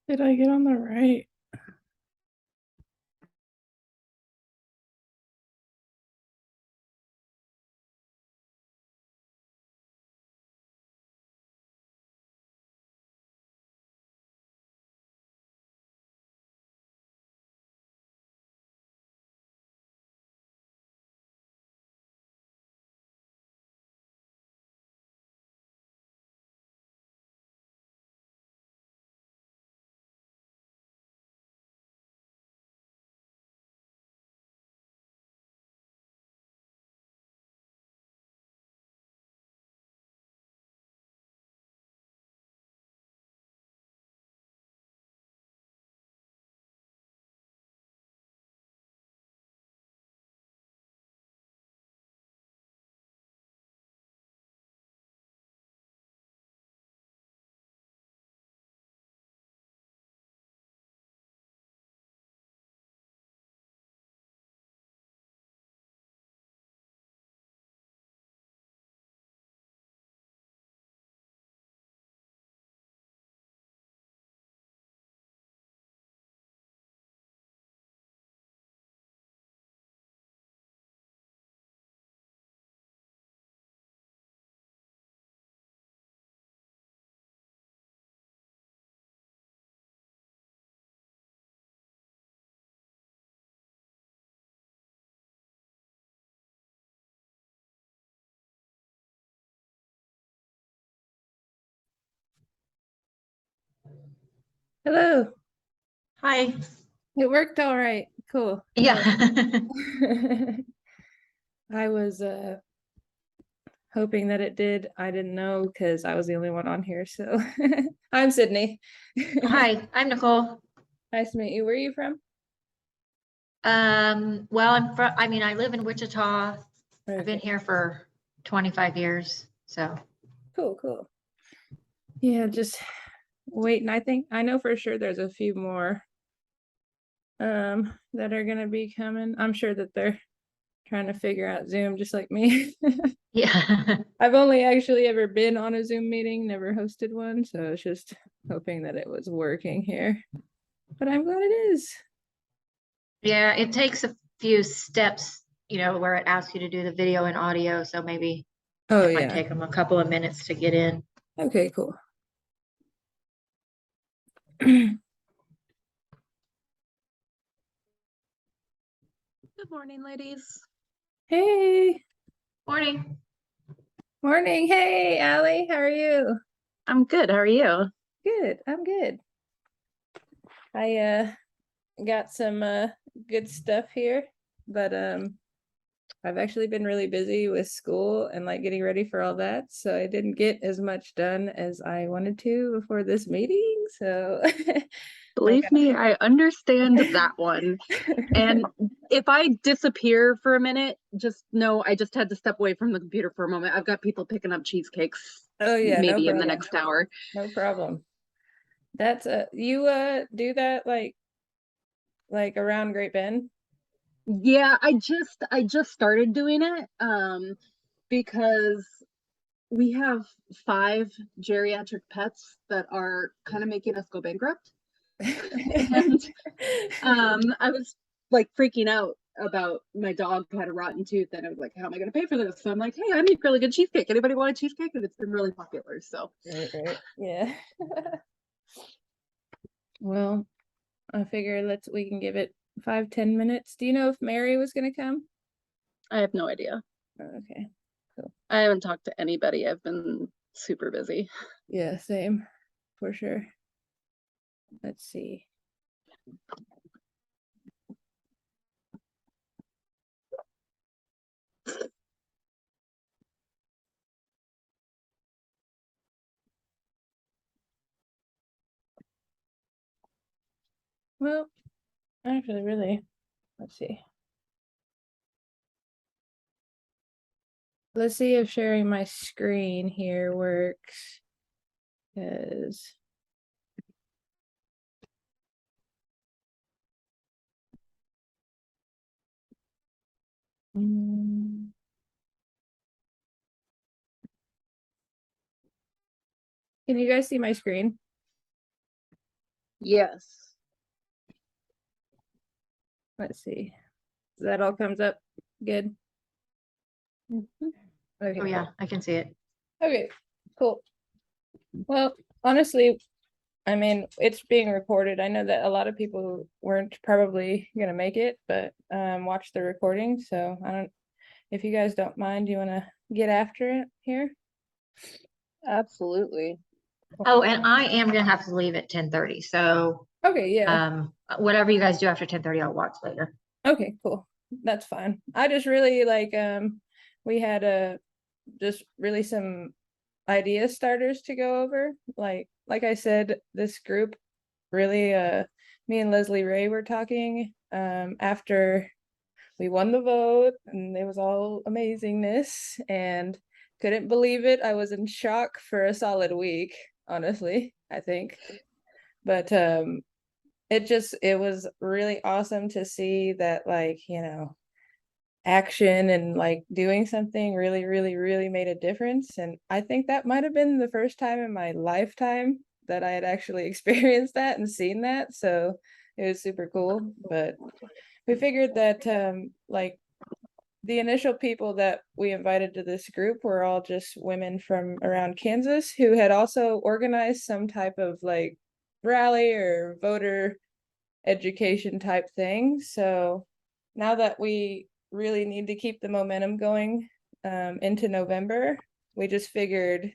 Did I get on the right? Hello. Hi. It worked all right. Cool. Yeah. I was hoping that it did. I didn't know because I was the only one on here. So I'm Sydney. Hi, I'm Nicole. Nice to meet you. Where are you from? Well, I live in Wichita. I've been Okay. here for 25 years. So, Cool, cool. Yeah, just waiting. I think I know for sure there's a few more that are gonna be coming. I'm sure that they're trying to figure out Zoom just like me. yeah. I've only actually ever been on a Zoom meeting, never hosted one, so I was just hoping that it was working here. But I'm glad it is. Yeah, it takes a few steps, where it asks you to do the video and audio. So maybe Oh it might yeah. take them a couple of minutes to get in. Okay, cool. Good morning, ladies. Hey, Morning. morning. Hey, Allie, how are you? I'm good. How are you? Good. I'm good. I got some good stuff here, but I've actually been really busy with school and like getting ready for all that, so I didn't get as much done as I wanted to before this meeting. So I Believe me, I understand that one. And if I disappear for a minute, just know I just had to step away from the computer for a moment. I've got people picking up cheesecakes oh yeah, no maybe in the problem. next hour. No problem. That's you do that like around Great Bend? Yeah, I just started doing it because we have 5 geriatric pets that are kind of making us go bankrupt. And I was like freaking out about my dog had a rotten tooth, and I was like, how am I going to pay for this? So I'm like, hey, I make really good cheesecake. Anybody want a cheesecake? And it's been really popular. So Right, right. Yeah. Well, I figure we can give it 5-10 minutes. Do you know if Mary was gonna come? I have no idea. Oh, okay, cool. I haven't talked to anybody. I've been super busy. Yeah, same for sure. Let's see. Well, actually, really, let's see. Let's see if sharing my screen here works. Because can you guys see my screen? Yes. Let's see. That all comes up good. Okay. Oh, yeah, I can see it. Okay, cool. Well, honestly, I mean, it's being recorded. I know that a lot of people weren't probably gonna make it, but watch the recording. So I don't, if you guys don't mind, you wanna get after it here? Absolutely. Oh, and I am gonna have to leave at 10:30, so Okay, yeah. whatever you guys do after 10:30, I'll watch later. Okay, cool. That's fine. I just really like we had just really some idea starters to go over. Like I said, this group really me and Leslie Ray were talking after we won the vote and it was all amazingness and couldn't believe it. I was in shock for a solid week, honestly, I think. But it was really awesome to see that, like, action and like doing something really, really, really made a difference. And I think that might have been the first time in my lifetime that I had actually experienced that and seen that. So it was super cool. But we figured that like the initial people that we invited to this group were all just women from around Kansas who had also organized some type of like rally or voter education type thing. So now that we really need to keep the momentum going into November, we just figured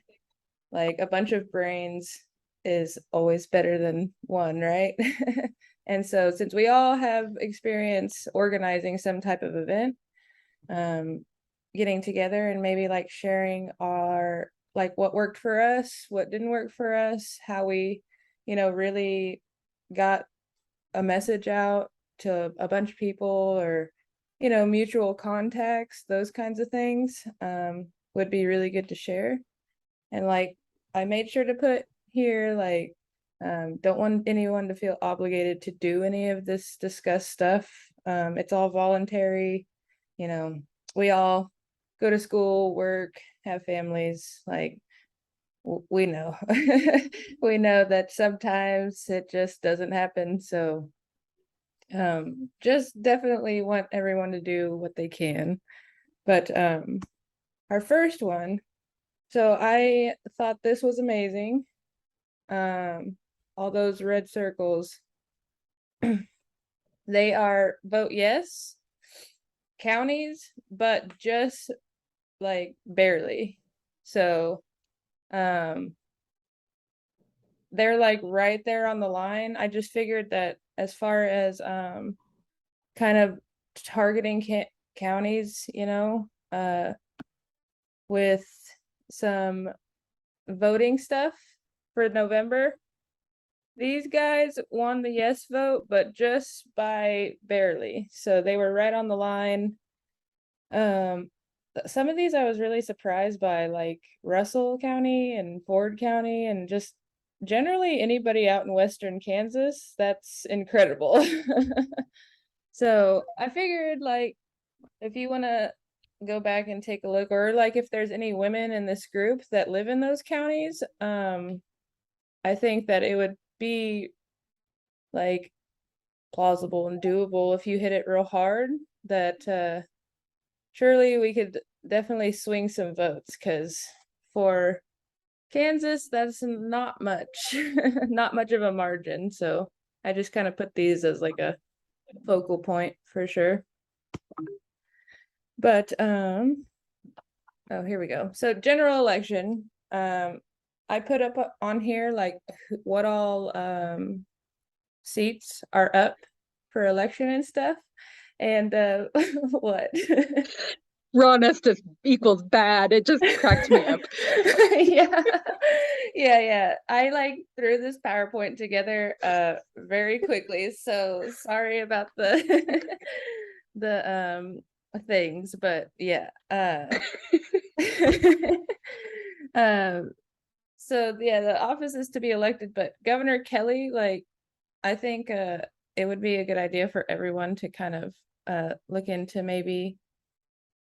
like a bunch of brains is always better than one, right? And so since we all have experience organizing some type of event, getting together and maybe like sharing our like what worked for us, what didn't work for us, how we, really got a message out to a bunch of people or mutual contacts, those kinds of things would be really good to share. And like I made sure to put here like don't want anyone to feel obligated to do any of this discussed stuff. It's all voluntary. We all go to school, work, have families, like we know. We know that sometimes it just doesn't happen. So just definitely want everyone to do what they can. But our first one, so I thought this was amazing. All those red circles, they are vote yes counties, but just like barely. So they're like right there on the line. I just figured that as far as kind of targeting counties, with some voting stuff for November, these guys won the yes vote, but just by barely. So they were right on the line. Some of these I was really surprised by, like Russell County and Ford County, and just generally anybody out in Western Kansas. That's incredible. So I figured, like, if you want to go back and take a look, or like if there's any women in this group that live in those counties, I think that it would be like plausible and doable if you hit it real hard, that surely we could definitely swing some votes, because for Kansas, that's not much, not much of a margin. So I just kind of put these as like a focal point for sure. But oh, here we go. So general election, I put up on here like what all seats are up for election and stuff. And what? Raw Estes equals bad. It just cracked me up. Yeah. Yeah. I like threw this PowerPoint together very quickly. So sorry about the the things, but yeah. So yeah, the office is to be elected, but Governor Kelly, like, I think it would be a good idea for everyone to kind of look into maybe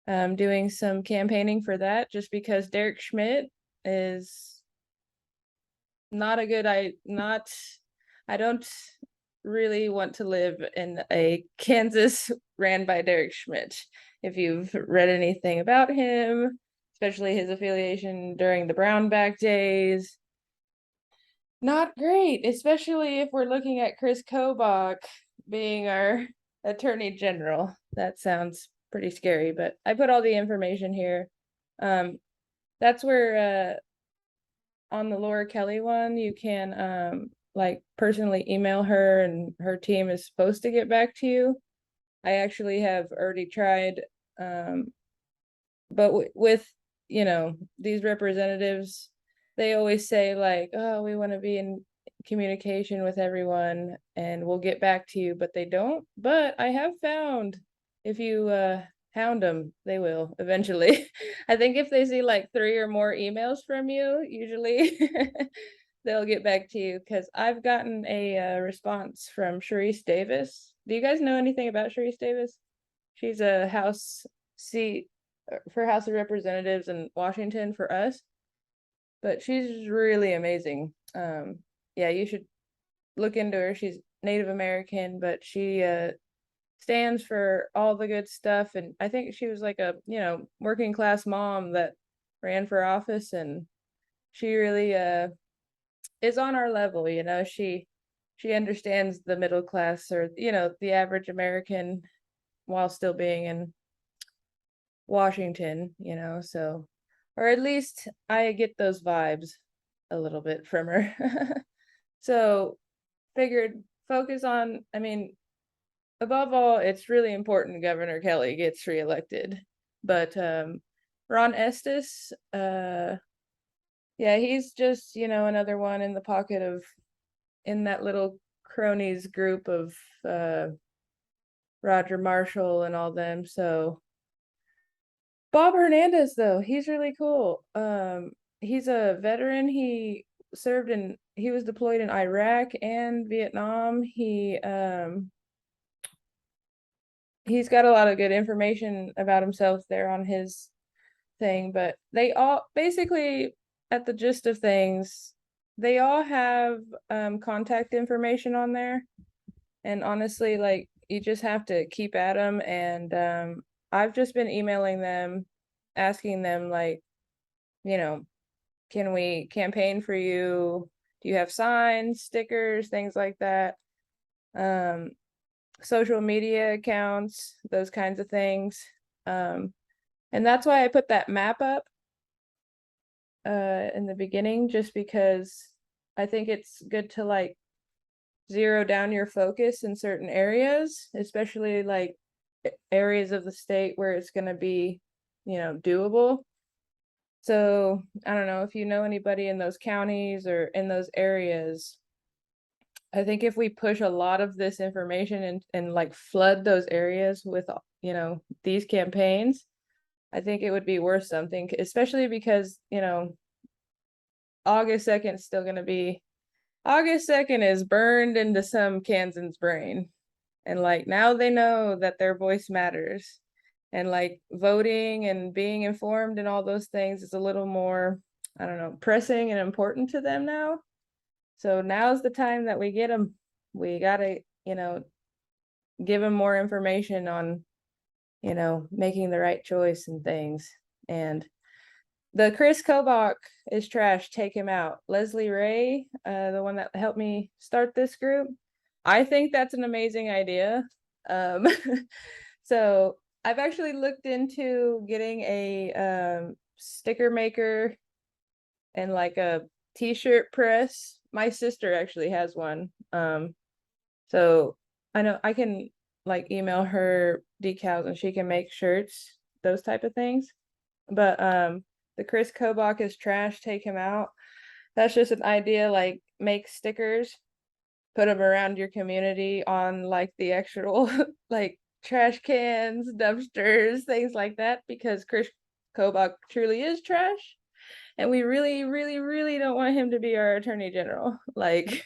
doing some campaigning for that, just because Derek Schmidt is not I don't really want to live in a Kansas ran by Derek Schmidt. If you've read anything about him, especially his affiliation during the Brownback days, not great, especially if we're looking at Chris Kobach being our attorney general. That sounds pretty scary, but I put all the information here. That's where on the Laura Kelly one, you can like personally email her and her team is supposed to get back to you. I actually have already tried, but with, you know, these representatives, they always say like, oh, we want to be in communication with everyone and we'll get back to you, but they don't. But I have found if you hound them, they will eventually. I think if they see like 3 or more emails from you, usually they'll get back to you, because I've gotten a response from Sharice Davis. Do you guys know anything about Sharice Davis? She's a House seat for House of Representatives in Washington for us, but she's really amazing. Yeah, you should look into her. She's Native American, but she stands for all the good stuff, and I think she was like a, you know, working class mom that ran for office, and she really is on our level, you know. She understands the middle class, or, you know, the average American, while still being in Washington, you know, so, or at least I get those vibes a little bit from her. So figured focus on, I mean, above all, it's really important Governor Kelly gets reelected. But Ron Estes, yeah, he's just, you know, another one in the pocket of, in that little cronies group of Roger Marshall and all them. So Bob Hernandez, though, he's really cool. He's a veteran. He was deployed in Iraq and Vietnam. He's got a lot of good information about himself there on his thing, but they all basically, at the gist of things, they all have contact information on there. And honestly, like, you just have to keep at them. And I've just been emailing them, asking them, like, you know, can we campaign for you? Do you have signs, stickers, things like that? Social media accounts, those kinds of things. And that's why I put that map up in the beginning, just because I think it's good to like zero down your focus in certain areas, especially like areas of the state where it's going to be, you know, doable. So I don't know if you know anybody in those counties or in those areas. I think if we push a lot of this information and like flood those areas with, you know, these campaigns, I think it would be worth something, especially because, you know, August 2nd is still going to be, August 2nd is burned into some Kansan's brain. And like, now they know that their voice matters. And like voting and being informed and all those things is a little more, I don't know, pressing and important to them now. So now's the time that we get them. We gotta, you know, give them more information on, you know, making the right choice and things. And the Chris Kobach is trash. Take him out. Leslie Ray, the one that helped me start this group, I think that's an amazing idea. So I've actually looked into getting a sticker maker and like a t-shirt press. My sister actually has one. So I know I can like email her decals and she can make shirts, those type of things. But the Chris Kobach is trash, take him out. That's just an idea, like make stickers, put them around your community on like the actual like trash cans, dumpsters, things like that, because Chris Kobach truly is trash. And we really, really, really don't want him to be our attorney general. Like,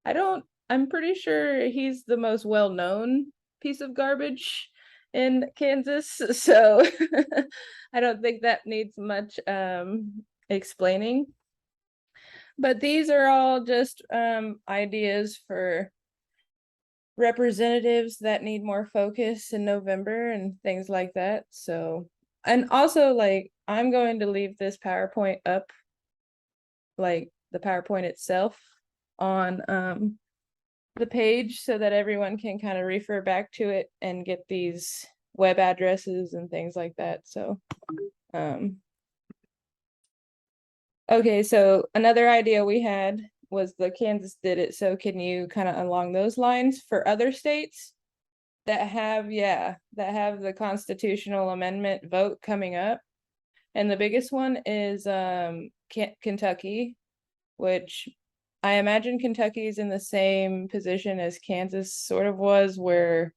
I'm pretty sure he's the most well-known piece of garbage in Kansas. So I don't think that needs much explaining. But these are all just ideas for representatives that need more focus in November and things like that. So, and also like I'm going to leave this PowerPoint up, like the PowerPoint itself on the page so that everyone can kind of refer back to it and get these web addresses and things like that. So okay, so another idea we had was the Kansas did it. So can you kind of along those lines for other states that have, yeah, that have the constitutional amendment vote coming up? And the biggest one is Kentucky, which I imagine Kentucky is in the same position as Kansas sort of was, where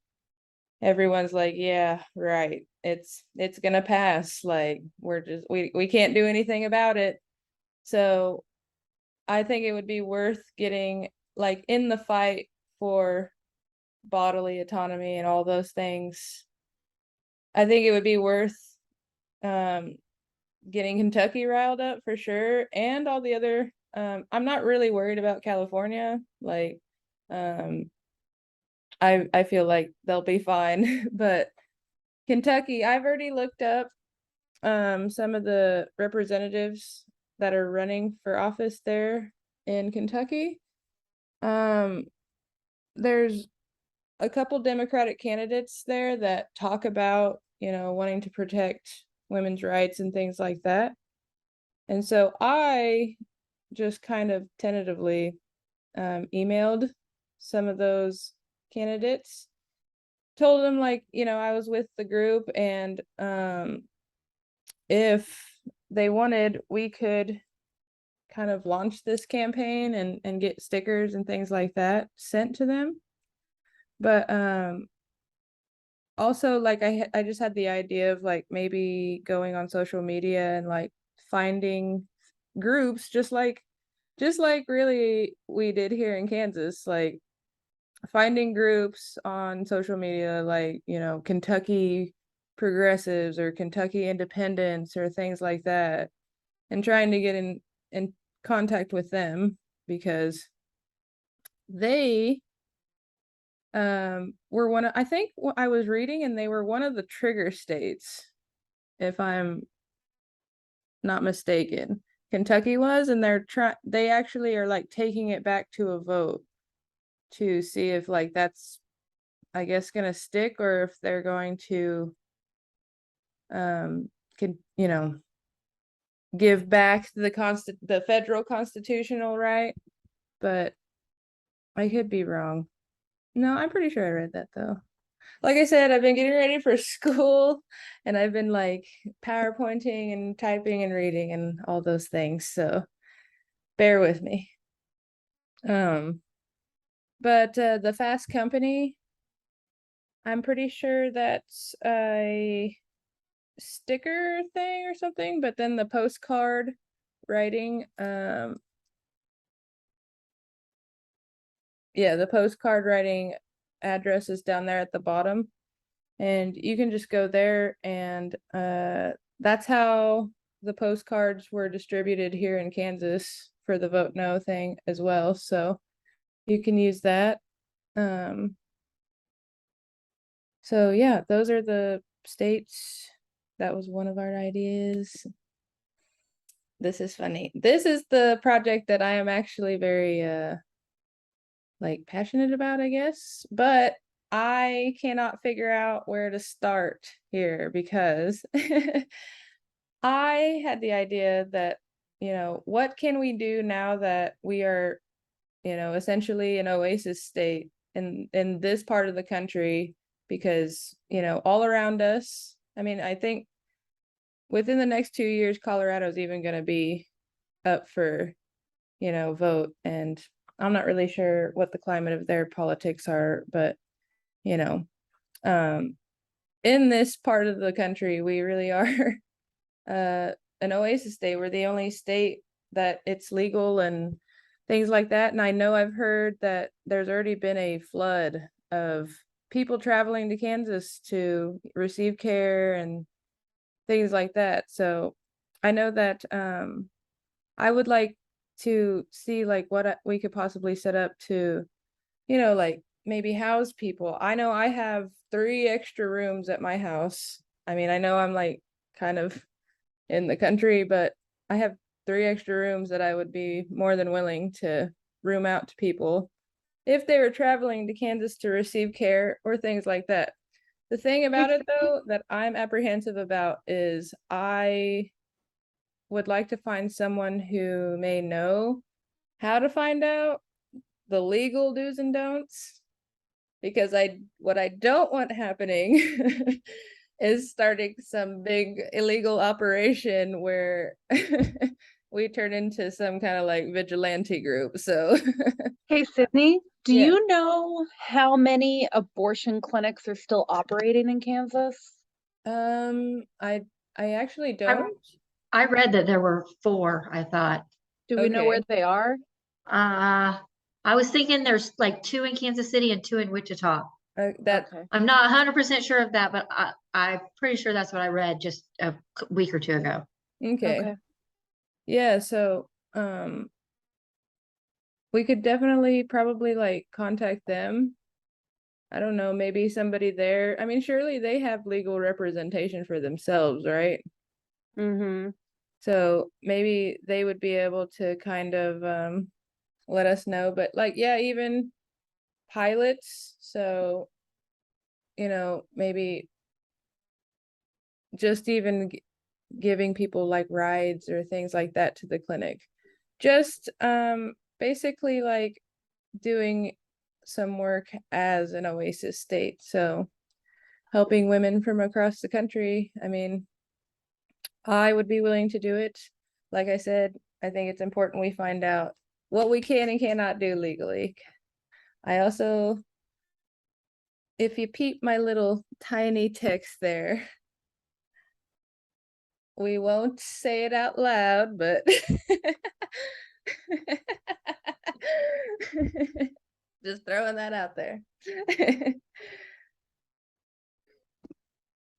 everyone's like, yeah, right, it's gonna pass. Like we're just we can't do anything about it. So I think it would be worth getting like in the fight for bodily autonomy and all those things. I think it would be worth getting Kentucky riled up for sure, and all the other I'm not really worried about California. Like I feel like they'll be fine. But Kentucky, I've already looked up some of the representatives that are running for office there in Kentucky. There's a couple Democratic candidates there that talk about, you know, wanting to protect women's rights and things like that. And so I just kind of tentatively emailed some of those candidates, told them like, you know, I was with the group, and if they wanted, we could kind of launch this campaign and get stickers and things like that sent to them. But also like I just had the idea of like maybe going on social media and like finding groups just like really we did here in Kansas, like finding groups on social media like, you know, Kentucky progressives or Kentucky independents or things like that, and trying to get in contact with them, because they were one of, I think what I was reading, and they were one of the trigger states, if I'm not mistaken. Kentucky was, and they actually are like taking it back to a vote to see if like that's, I guess, gonna stick, or if they're going to you know, give back the federal constitutional right. But I could be wrong. No, I'm pretty sure I read that though. Like I said, I've been getting ready for school, and I've been like PowerPointing and typing and reading and all those things. So bear with me. But the Fast Company, I'm pretty sure that's a sticker thing or something, but then the postcard writing, yeah, the postcard writing address is down there at the bottom, and you can just go there, and that's how the postcards were distributed here in Kansas for the Vote No thing as well. So you can use that. So yeah, those are the states. That was one of our ideas. This is funny. This is the project that I am actually very like passionate about, I guess, but I cannot figure out where to start here, because I had the idea that, you know, what can we do now that we are, you know, essentially an oasis state in this part of the country? Because, you know, all around us, I mean, I think within the next 2 years, Colorado's even going to be up for, you know, vote. And I'm not really sure what the climate of their politics are, but, you know, in this part of the country, we really are an oasis state. We're the only state that it's legal and things like that. And I know I've heard that there's already been a flood of people traveling to Kansas to receive care and things like that. So I know that I would like to see like what we could possibly set up to, you know, like maybe house people. I know I have 3 extra rooms at my house. I mean, I know I'm like kind of in the country, but I have 3 extra rooms that I would be more than willing to room out to people if they were traveling to Kansas to receive care or things like that. The thing about it though that I'm apprehensive about is I would like to find someone who may know how to find out the legal do's and don'ts, because what I don't want happening is starting some big illegal operation where we turn into some kind of like vigilante group. So Hey, Sydney, do Yeah. you know how many abortion clinics are still operating in Kansas? I actually don't. I read that there were 4, I thought. Do we know where Okay. they are? I was thinking there's like 2 in Kansas City and 2 in Wichita. That Okay. I'm not 100% sure of that, but I'm pretty sure that's what I read just a week or 2 ago. okay. Okay. Yeah, so we could definitely probably like contact them. I don't know, maybe somebody there. I mean, surely they have legal representation for themselves, right? Mm-hmm. So maybe they would be able to kind of let us know. But like, yeah, even pilots. So, you know, maybe just even giving people like rides or things like that to the clinic. Just basically like doing some work as an Oasis state. So helping women from across the country. I mean, I would be willing to do it. Like I said, I think it's important we find out what we can and cannot do legally. I also, if you peep my little tiny text there, we won't say it out loud, but just throwing that out there.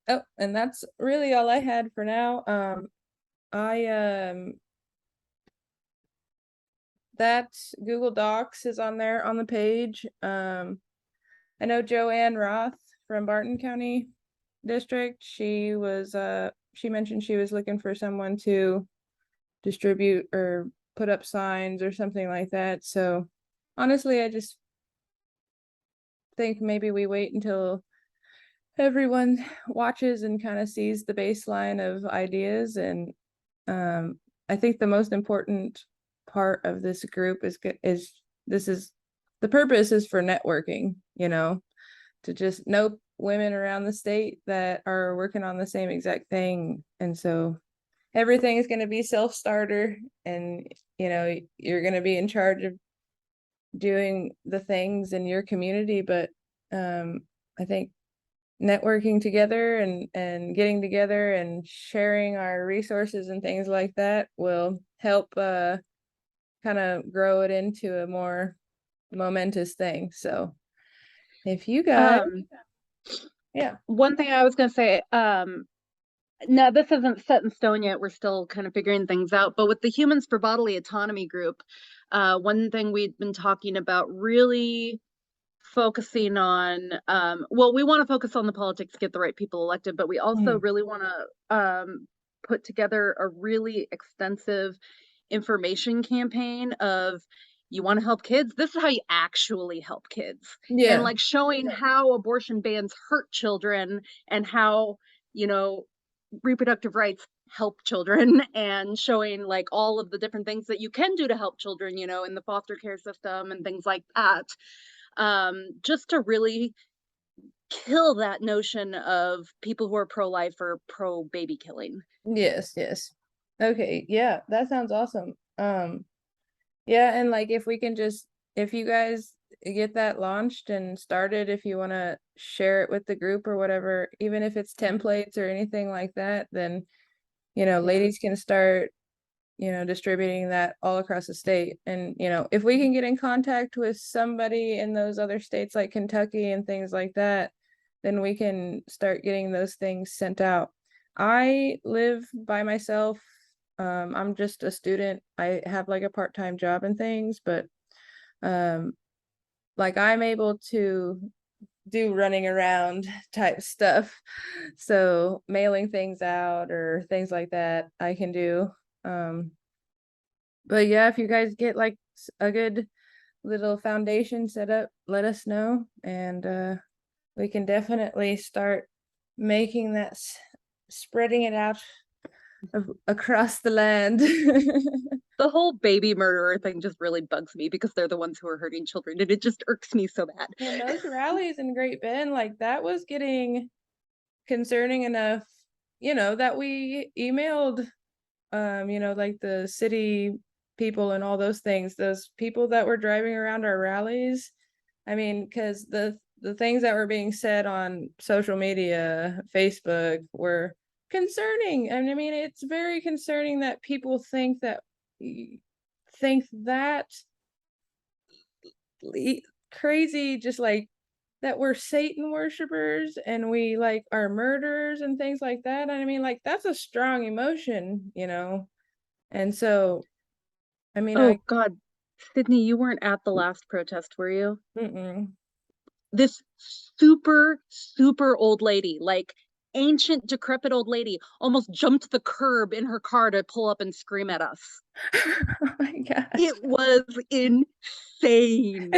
Oh, and that's really all I had for now. I that Google Docs is on there on the page. I know Joanne Roth from Barton County District. She mentioned she was looking for someone to distribute or put up signs or something like that. So honestly, I just think maybe we wait until everyone watches and kind of sees the baseline of ideas. And I think the most important part of this group is the purpose is for networking, you know, to just know women around the state that are working on the same exact thing. And so everything is going to be self-starter, and you know, you're going to be in charge of doing the things in your community. But I think networking together and getting together and sharing our resources and things like that will help kind of grow it into a more momentous thing. So if you guys yeah One thing I was gonna say, now this isn't set in stone yet. We're still kind of figuring things out. But with the Humans for Bodily Autonomy group, one thing we've been talking about really focusing on, well, we want to focus on the politics to get the right people elected, but we also really want to put together a really extensive information campaign of, you want to help kids, this is how you actually help kids. And like showing how abortion bans hurt children and how, you know, reproductive rights help children, and showing like all of the different things that you can do to help children, you know, in the foster care system and things like that. Just to really kill that notion of people who are pro-life or pro-baby killing. Yes, okay, yeah, that sounds awesome. Yeah, and like if you guys get that launched and started, if you want to share it with the group or whatever, even if it's templates or anything like that, then you know, ladies can start, you know, distributing that all across the state. And you know, if we can get in contact with somebody in those other states like Kentucky and things like that, then we can start getting those things sent out. I live by myself I'm just a student. I have like a part-time job and things, but like I'm able to do running around type stuff. So mailing things out or things like that I can do. But yeah, if you guys get like a good little foundation set up, let us know, and we can definitely start making that spreading it out across the land. The whole baby murderer thing just really bugs me because they're the ones who are hurting children, and it just irks me so bad. And those rallies in Great Bend, like that was getting concerning enough, that we emailed, like the city people and all those things, those people that were driving around our rallies. I mean, because the things that were being said on social media, Facebook, were concerning. And I mean, it's very concerning that people think that crazy, just like that we're Satan worshipers and we like are murderers and things like that. And I mean, like that's a strong emotion, And so, I mean, Oh God, Sydney, you weren't at the last protest, were you? mm-mm. This super, super old lady, like ancient, decrepit old lady, almost jumped the curb in her car to pull up and scream at us. Oh my gosh. It was insane.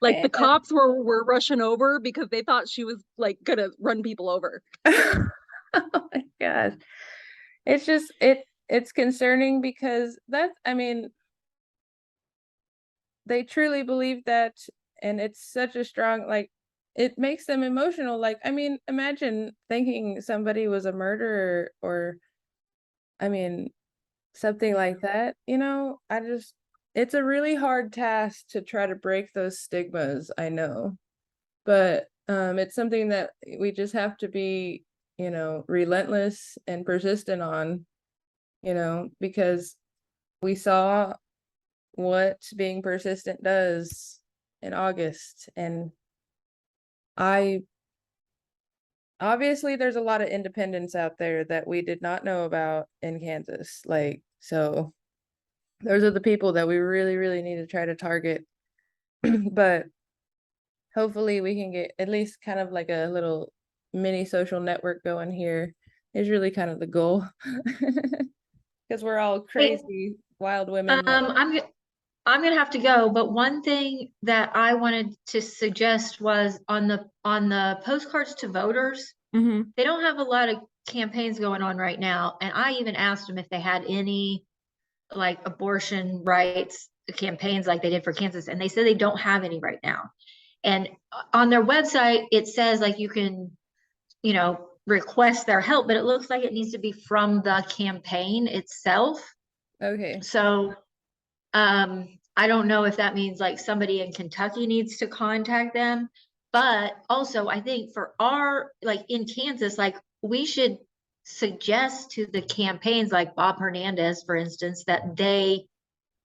Like the And- cops were rushing over because they thought she was like gonna run people over. oh my gosh. It's just it's concerning because I mean, they truly believe that, and it's such a strong, like, it makes them emotional. Like, I mean, imagine thinking somebody was a murderer, or I mean, something like that, it's a really hard task to try to break those stigmas, I know. But it's something that we just have to be, relentless and persistent on, because we saw what being persistent does in August. And obviously there's a lot of independents out there that we did not know about in Kansas. Like, so those are the people that we really, really need to try to target. But hopefully we can get at least kind of like a little mini social network going here is really kind of the goal. Because we're all crazy wild women. I'm gonna have to go, but one thing that I wanted to suggest was on the postcards to voters, Mhm. they don't have a lot of campaigns going on right now. And I even asked them if they had any like abortion rights campaigns like they did for Kansas, and they said they don't have any right now. And on their website, it says like you can, request their help, but it looks like it needs to be from the campaign itself. Okay. So I don't know if that means like somebody in Kentucky needs to contact them, but also I think for like in Kansas, like we should suggest to the campaigns like Bob Hernandez, for instance, that they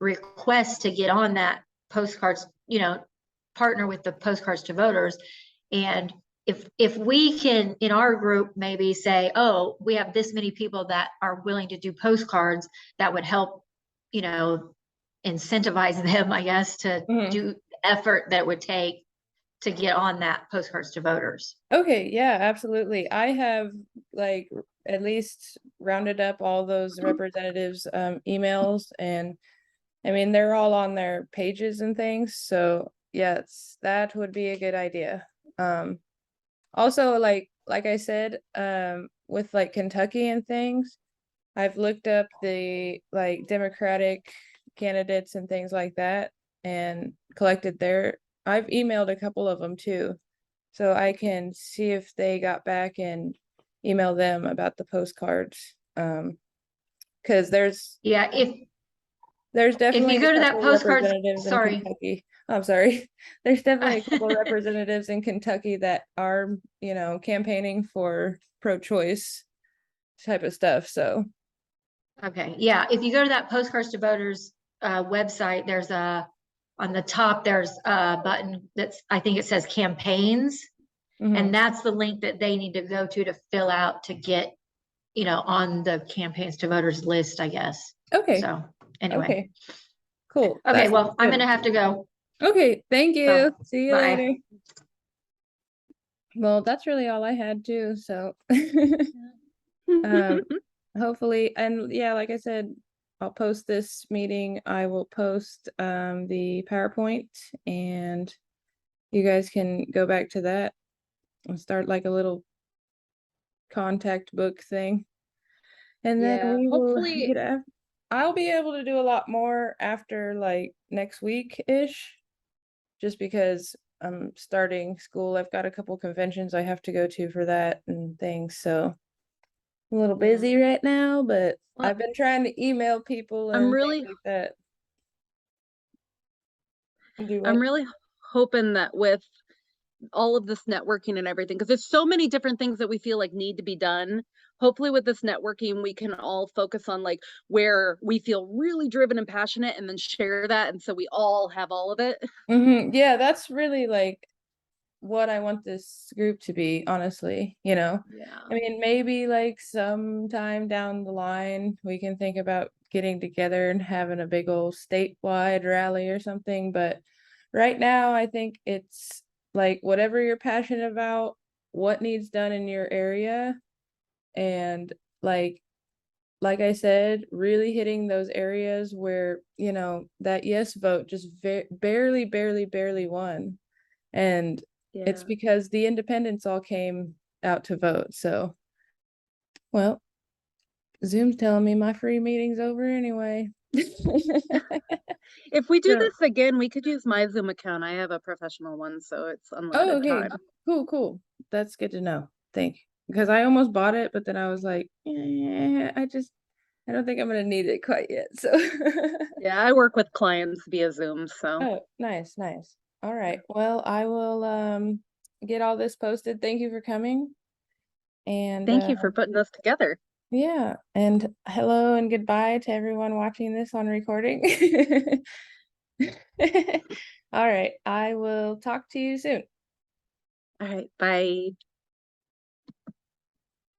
request to get on that postcards, partner with the postcards to voters. And if we can in our group maybe say, oh, we have this many people that are willing to do postcards, that would help, incentivize them, I guess, to do effort that would take to get on that postcards to voters. Okay, yeah, absolutely. I have like at least rounded up all those representatives' emails, and I mean they're all on their pages and things. So yes, that would be a good idea. Also, like I said, with like Kentucky and things, I've looked up the like Democratic candidates and things like that and collected I've emailed a couple of them too, so I can see if they got back and email them about the postcards. Because there's definitely you go a to that couple postcards, representatives in sorry. Kentucky. I'm sorry. There's definitely a couple representatives in Kentucky that are, campaigning for pro-choice type of stuff. So Okay, yeah, if you go to that postcards to voters website, there's on the top, there's a button that's, I think it says campaigns. mhm. And that's the link that they need to go to fill out to get, you know, on the campaigns to voters list, I guess. Okay, So anyway, okay, cool. okay, That well, sounds I'm good. gonna have to go. Okay, thank you. So, See you bye. later. Well, that's really all I had too, so um hopefully, and yeah, like I said, I'll post this meeting. I will post the PowerPoint, and you guys can go back to that and start like a little contact book thing. And then Yeah, we will hopefully, get I'll be able to do a lot more after like next week-ish, just because I'm starting school. I've got a couple conventions I have to go to for that and things, so I'm a little Yeah. busy right now, but Well, I've been trying to email people I'm and really, things like that. Do I'm what? really hoping that with all of this networking and everything, because there's so many different things that we feel like need to be done. Hopefully with this networking, we can all focus on like where we feel really driven and passionate and then share that. And so we all have all of it. Yeah, that's really like what I want this group to be, honestly, you know. Yeah. I mean, maybe like sometime down the line we can think about getting together and having a big old statewide rally or something, but right now I think it's like whatever you're passionate about, what needs done in your area, and like I said, really hitting those areas where, you know, that yes vote just barely won. And it's Yeah. because the independents all came out to vote. So, well, Zoom's telling me my free meeting's over anyway. If we do So, this again, we could use my Zoom account. I have a professional one, so it's oh, unlimited okay. time. Cool. That's good to know. Thank you. Because I almost bought it, but then I was like, I don't think I'm gonna need it quite yet. So, Yeah, I work with clients via Zoom, so oh, nice. All right. Well, I will get all this posted. Thank you for coming. And thank you for putting this together. yeah, and hello and goodbye to everyone watching this on recording. All right, I will talk to you soon. All right, bye.